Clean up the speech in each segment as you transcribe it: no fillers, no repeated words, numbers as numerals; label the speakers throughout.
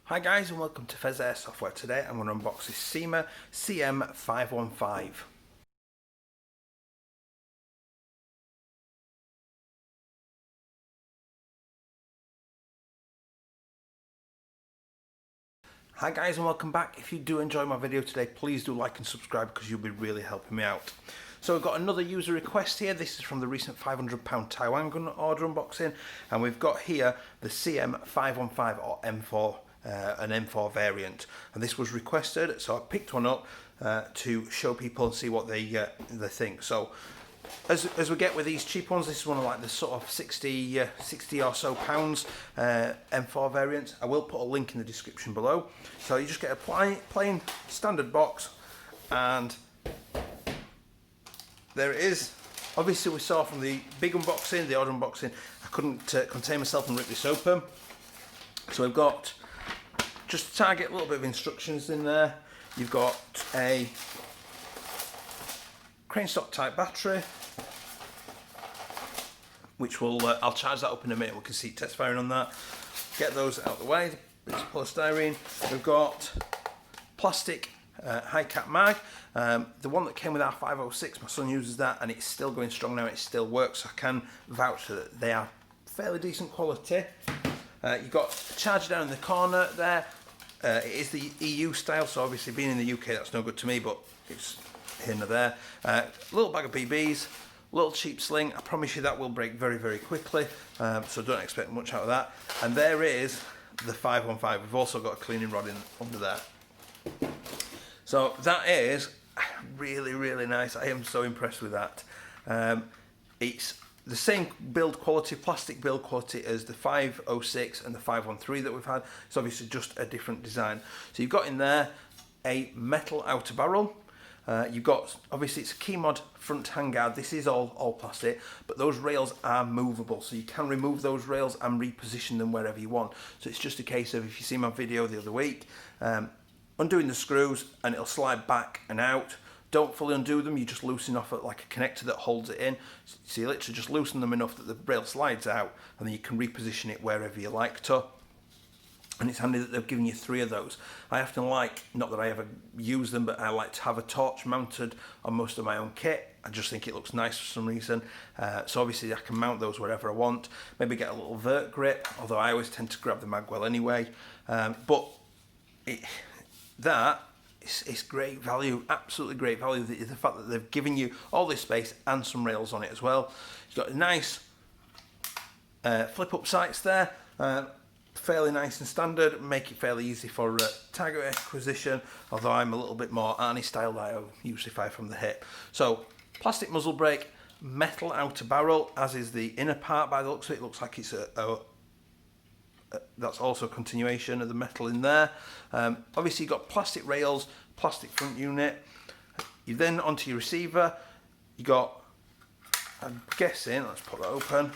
Speaker 1: Hi guys and welcome to Pheas Airsoft, where today I'm going to unbox this CYMA CM.515. Hi guys and welcome back. If you do enjoy my video today, please do like and subscribe because you'll be really helping me out. So we've got another user request here. This is from the recent £500 Taiwan gun order unboxing, and we've got here the CM515 or M4, an M4 variant, and this was requested, so I picked one up to show people and see what they think. So as we get with these cheap ones, this is one of like the sort of 60 or so pounds M4 variants. I will put a link in the description below. So you just get a plain standard box, and there it is. Obviously we saw from the big unboxing, the order unboxing, I couldn't contain myself and rip this open. So we've got, just to target, a little bit of instructions in there. You've got a crane stock type battery, which will, I'll charge that up in a minute, we can see test firing on that. Get those out of the way, bits of polystyrene. We've got plastic high cap mag. The one that came with our 506, my son uses that and it's still going strong now, it still works, so I can vouch that they are fairly decent quality. You've got a charger down in the corner there. It is the EU style, so obviously being in the UK that's no good to me, but it's here and there. Little bag of BBs, little cheap sling. I promise you that will break very, very quickly, so don't expect much out of that. And there is the 515. We've also got a cleaning rod in under there. So that is really, really nice. I am so impressed with that. It's the same build quality, plastic build quality as the 506 and the 513 that we've had. It's obviously just a different design. So you've got in there a metal outer barrel. You've got, obviously it's a key mod front handguard. This is all plastic, but those rails are movable, so you can remove those rails and reposition them wherever you want. So it's just a case of, if you see my video the other week, undoing the screws and it'll slide back and out. Don't fully undo them, you just loosen off like a connector that holds it in. So you literally just loosen them enough that the rail slides out, and then you can reposition it wherever you like to. And it's handy that they've given you 3 of those. I often like, not that I ever use them, but I like to have a torch mounted on most of my own kit. I just think it looks nice for some reason. So obviously I can mount those wherever I want. Maybe get a little vert grip, although I always tend to grab the mag well anyway. But it's great value, absolutely great value. The fact that they've given you all this space and some rails on it as well. You've got a nice flip up sights there. Fairly nice and standard, make it fairly easy for target acquisition, although I'm a little bit more Arnie style. I usually fire from the hip. So plastic muzzle brake, metal outer barrel, as is the inner part by the looks of it. It looks like it's that's also a continuation of the metal in there. Obviously you've got plastic rails, plastic front unit. You then onto your receiver, you got, I'm guessing, let's put that open.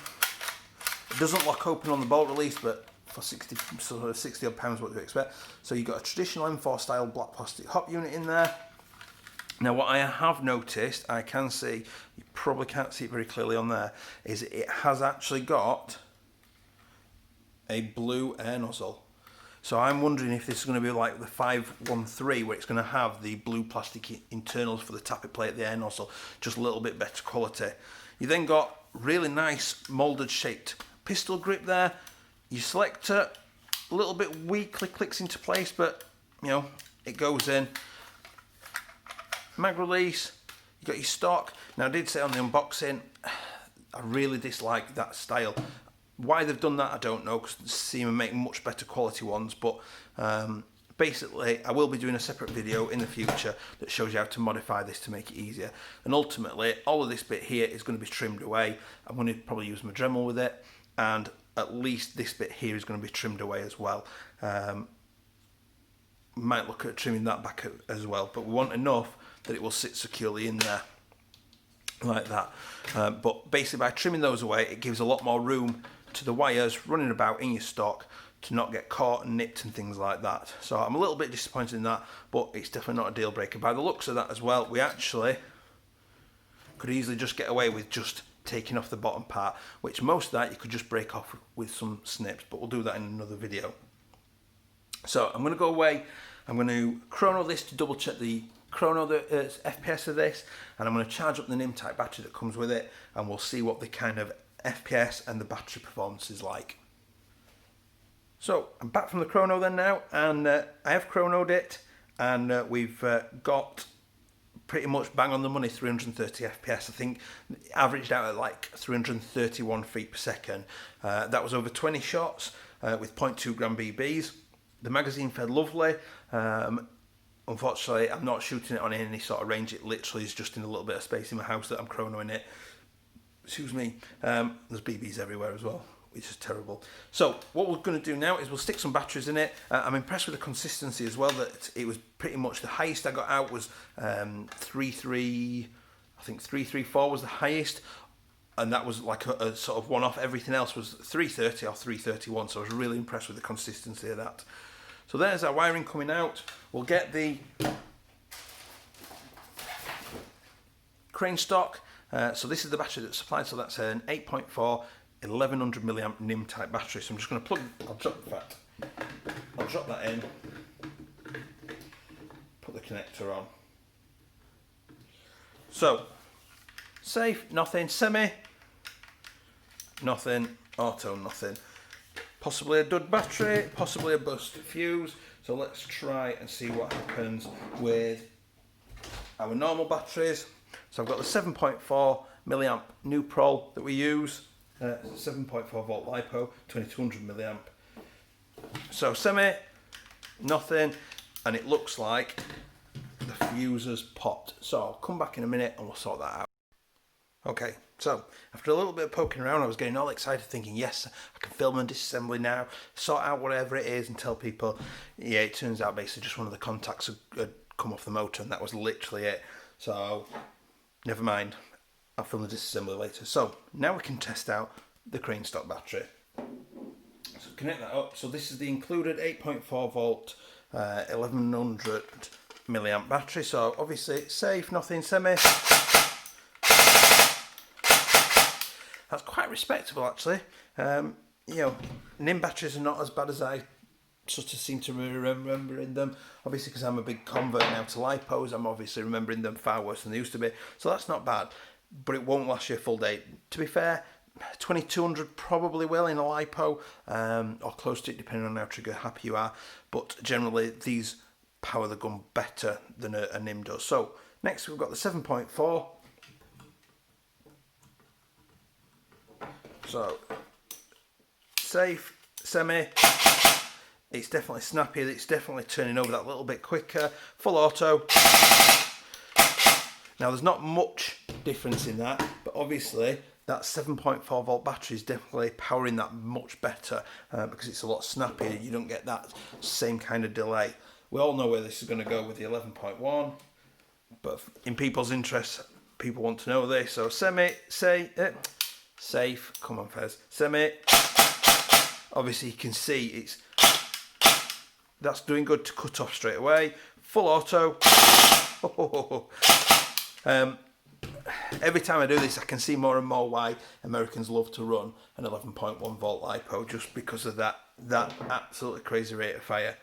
Speaker 1: It doesn't lock open on the bolt release, but for 60 odd pounds, what do you expect? So you've got a traditional M4 style black plastic hop unit in there. Now what I have noticed, I can see, you probably can't see it very clearly on there, is it has actually got a blue air nozzle. So I'm wondering if this is going to be like the 513, where it's going to have the blue plastic internals for the tappet plate, the air nozzle, just a little bit better quality. You then got really nice moulded shaped pistol grip there. Your selector, a little bit weakly clicks into place, but you know, it goes in. Mag release, you got your stock. Now I did say on the unboxing, I really dislike that style. Why they've done that I don't know, because CYMA make much better quality ones, but basically I will be doing a separate video in the future that shows you how to modify this to make it easier. And ultimately all of this bit here is going to be trimmed away. I'm going to probably use my Dremel with it, and at least this bit here is going to be trimmed away as well. Might look at trimming that back as well, but we want enough that it will sit securely in there like that. But basically by trimming those away, it gives a lot more room to the wires running about in your stock to not get caught and nipped and things like that. So I'm a little bit disappointed in that, but it's definitely not a deal breaker. By the looks of that as well, we actually could easily just get away with just taking off the bottom part, which most of that you could just break off with some snips, but we'll do that in another video. So I'm going to go away, I'm going to chrono this to double check the FPS of this, and I'm going to charge up the NIM type battery that comes with it, and we'll see what the kind of FPS and the battery performance is like. So I'm back from the chrono then now, and I have chronoed it, and we've got pretty much bang on the money 330 FPS. I think averaged out at like 331 feet per second. That was over 20 shots with 0.2 gram BBs. The magazine fed lovely. Unfortunately, I'm not shooting it on any sort of range. It literally is just in a little bit of space in my house that I'm chronoing it. Excuse me. There's BBs everywhere as well, which is terrible. So what we're going to do now is we'll stick some batteries in it. I'm impressed with the consistency as well, that it was pretty much the highest I got out was 334 was the highest, and that was like a sort of one-off. Everything else was 330 or 331, so I was really impressed with the consistency of that. So there's our wiring coming out. We'll get the crane stock. So this is the battery that's supplied, so that's an 8.4 1100 milliamp NIM type battery. So I'm just going to plug, I'll drop that in, put the connector on. So safe, nothing, semi, nothing, auto, nothing. Possibly a dud battery, possibly a burst fuse. So let's try and see what happens with our normal batteries. So I've got the 7.4 milliamp Nuprol that we use. 7.4 volt LiPo, 2200 milliamp. So semi, nothing, and it looks like the fuse has popped. So I'll come back in a minute and we'll sort that out. Okay, so after a little bit of poking around, I was getting all excited thinking, yes, I can film a disassembly now, sort out whatever it is and tell people. Yeah, it turns out basically just one of the contacts had come off the motor, and that was literally it. So never mind, I'll film the disassembly later. So now we can test out the crane stock battery. So connect that up. So this is the included 8.4 volt 1100 milliamp battery. So obviously it's safe, nothing, semi. That's quite respectable actually. You know, NIM batteries are not as bad as I sort of seem to be remembering them. Obviously, because I'm a big convert now to LiPos, I'm obviously remembering them far worse than they used to be. So that's not bad, but it won't last you a full day. To be fair, 2200 probably will in a LiPo, or close to it, depending on how trigger happy you are. But generally, these power the gun better than a NIM does. So next we've got the 7.4. So safe, semi. It's definitely snappy. It's definitely turning over that little bit quicker. Full auto. Now there's not much difference in that, but obviously that 7.4 volt battery is definitely powering that much better because it's a lot snappier. You don't get that same kind of delay. We all know where this is going to go with the 11.1, but in people's interests, people want to know this. So semi, safe, come on Pheas, semi. Obviously you can see that's doing good to cut off straight away. Full auto. Every time I do this, I can see more and more why Americans love to run an 11.1 volt LiPo, just because of that absolutely crazy rate of fire.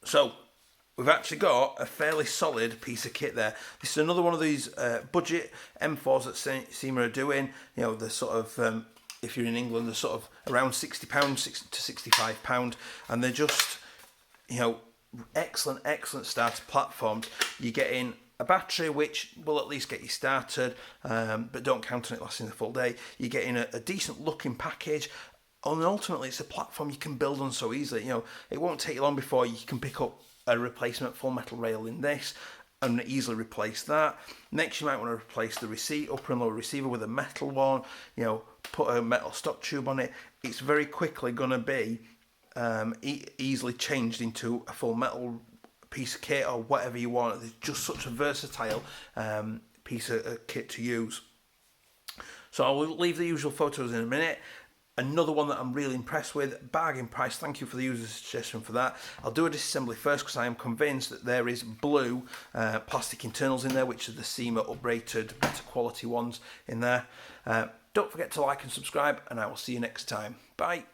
Speaker 1: So we've actually got a fairly solid piece of kit there. This is another one of these budget M4s that CYMA are doing. You know, the sort of if you're in England, they're sort of around £60 to £65, and they're just, you know, excellent starter platforms. You're getting a battery which will at least get you started, but don't count on it lasting the full day. You're getting a decent looking package, and ultimately it's a platform you can build on so easily. You know, it won't take you long before you can pick up a replacement full metal rail in this and easily replace that. Next, you might want to replace the upper and lower receiver with a metal one. You know, put a metal stock tube on it. It's very quickly going to be easily changed into a full metal piece of kit or whatever you want. It's just such a versatile piece of kit to use. So I will leave the usual photos in a minute. Another one that I'm really impressed with, bargain price, thank you for the user suggestion for that. I'll do a disassembly first because I am convinced that there is blue plastic internals in there, which are the CYMA uprated, better quality ones in there. Don't forget to like and subscribe, and I will see you next time. Bye.